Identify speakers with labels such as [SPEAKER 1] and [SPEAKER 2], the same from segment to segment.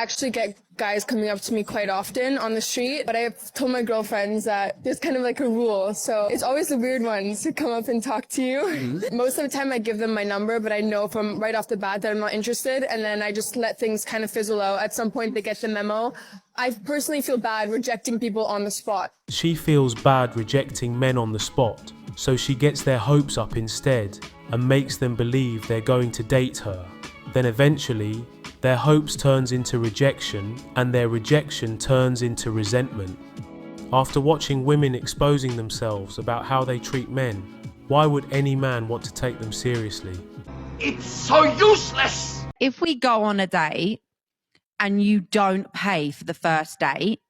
[SPEAKER 1] actually get guys coming up to me quite often on the street, but I've told my girlfriends that there's kind of like a rule. So it's always the weird ones who come up and talk to you. Mm-hmm. Most of the time I give them my number, but I know from right off the bat that I'm not interested. And then I just let things kind of fizzle out. At some point they get the memo. I personally feel bad rejecting people on the spot.
[SPEAKER 2] She feels bad rejecting men on the spot, so she gets their hopes up instead and makes them believe they're going to date her. Then eventually, their hopes turns into rejection, and their rejection turns into resentment. After watching women exposing themselves about how they treat men, why would any man want to take them seriously?
[SPEAKER 3] It's so useless!
[SPEAKER 4] If we go on a date and you don't pay for the first date,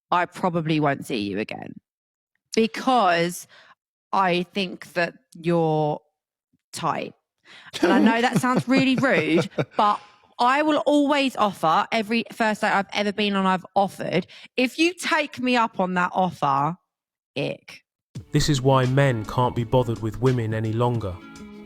[SPEAKER 4] I probably won't see you again. Because I think that you're tight. And I know that sounds really rude, but I will always offer, every first date I've ever been on, I've offered. If you take me up on that offer, ick.
[SPEAKER 2] This is why men can't be bothered with women any longer.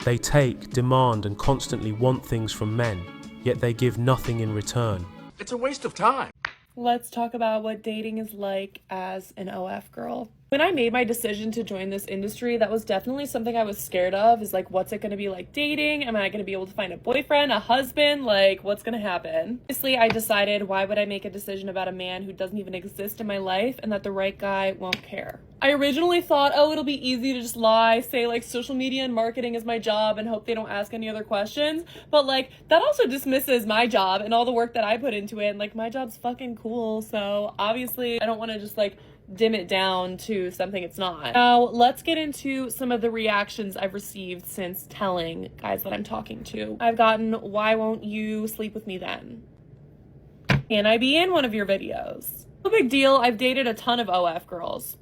[SPEAKER 2] They take, demand, and constantly want things from men, yet they give nothing in return.
[SPEAKER 3] It's a waste of time.
[SPEAKER 5] Let's talk about what dating is like as an OF girl. When I made my decision to join this industry, that was definitely something I was scared of, is like, what's it going to be like dating? Am I going to be able to find a boyfriend, a husband? Like, what's going to happen? Honestly, I decided, why would I make a decision about a man who doesn't even exist in my life and that the right guy won't care? I originally thought, oh, it'll be easy to just lie, say like social media and marketing is my job and hope they don't ask any other questions. But like, that also dismisses my job and all the work that I put into it. And like, my job's fucking cool. So obviously I don't want to just like dim it down to something it's not. Now, let's get into some of the reactions I've received since telling guys that I'm talking to. I've gotten, why won't you sleep with me then? Can I be in one of your videos? No big deal, I've dated a ton of OF girls.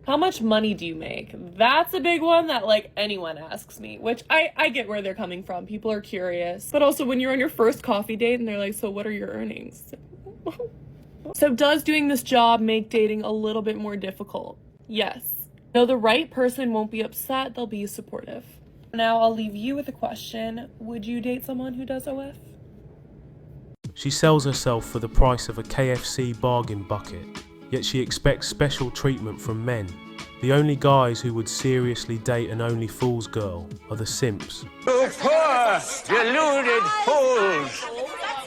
[SPEAKER 5] How much money do you make? That's a big one that like anyone asks me, which I get where they're coming from. People are curious. But also when you're on your first coffee date and they're like, so what are your earnings? So does doing this job make dating a little bit more difficult? Yes. Though the right person won't be upset, they'll be supportive. Now I'll leave you with a question. Would you date someone who does OF?
[SPEAKER 2] She sells herself for the price of a KFC bargain bucket, yet she expects special treatment from men. The only guys who would seriously date an only fool's girl are the simps.
[SPEAKER 3] You poor, deluded fools!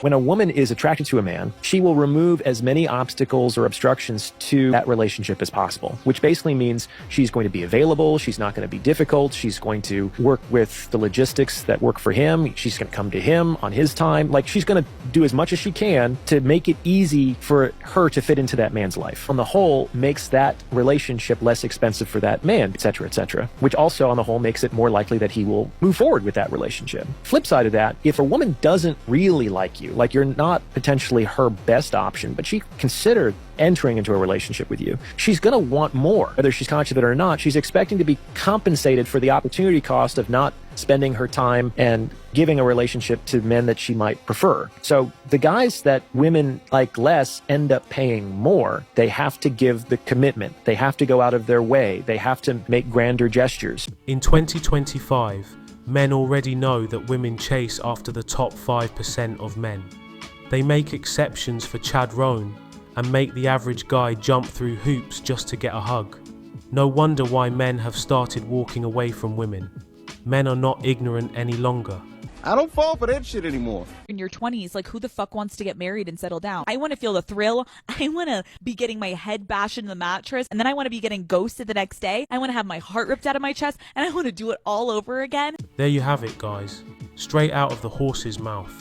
[SPEAKER 6] When a woman is attracted to a man, she will remove as many obstacles or obstructions to that relationship as possible, which basically means she's going to be available, she's not going to be difficult, she's going to work with the logistics that work for him, she's going to come to him on his time. Like, she's going to do as much as she can to make it easy for her to fit into that man's life. On the whole, makes that relationship less expensive for that man, etc., which also on the whole makes it more likely that he will move forward with that relationship. Flip side of that, if a woman doesn't really like you, like you're not potentially her best option, but she considered entering into a relationship with you, she's going to want more. Whether she's conscious of it or not, she's expecting to be compensated for the opportunity cost of not spending her time and giving a relationship to men that she might prefer. So the guys that women like less end up paying more. They have to give the commitment. They have to go out of their way. They have to make grander gestures.
[SPEAKER 2] In 2025, men already know that women chase after the top 5% of men. They make exceptions for Chad Rohn and make the average guy jump through hoops just to get a hug. No wonder why men have started walking away from women. Men are not ignorant any longer.
[SPEAKER 7] I don't fall for that shit anymore.
[SPEAKER 8] In your 20s, like, who the fuck wants to get married and settle down? I want to feel the thrill. I want to be getting my head bashed into the mattress, and then I want to be getting ghosted the next day. I want to have my heart ripped out of my chest, and I want to do it all over again.
[SPEAKER 2] There you have it, guys. Straight out of the horse's mouth.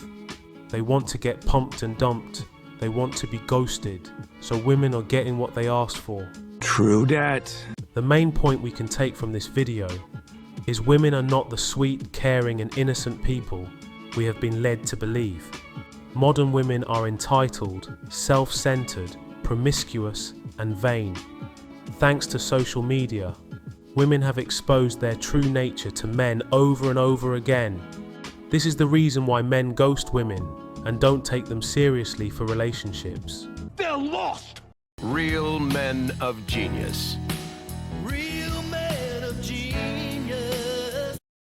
[SPEAKER 2] They want to get pumped and dumped. They want to be ghosted. So women are getting what they asked for.
[SPEAKER 7] True that.
[SPEAKER 2] The main point we can take from this video is women are not the sweet, caring and innocent people we have been led to believe. Modern women are entitled, self-centered, promiscuous and vain. Thanks to social media, women have exposed their true nature to men over and over again. This is the reason why men ghost women and don't take them seriously for relationships.
[SPEAKER 3] They're lost!
[SPEAKER 9] Real men of genius.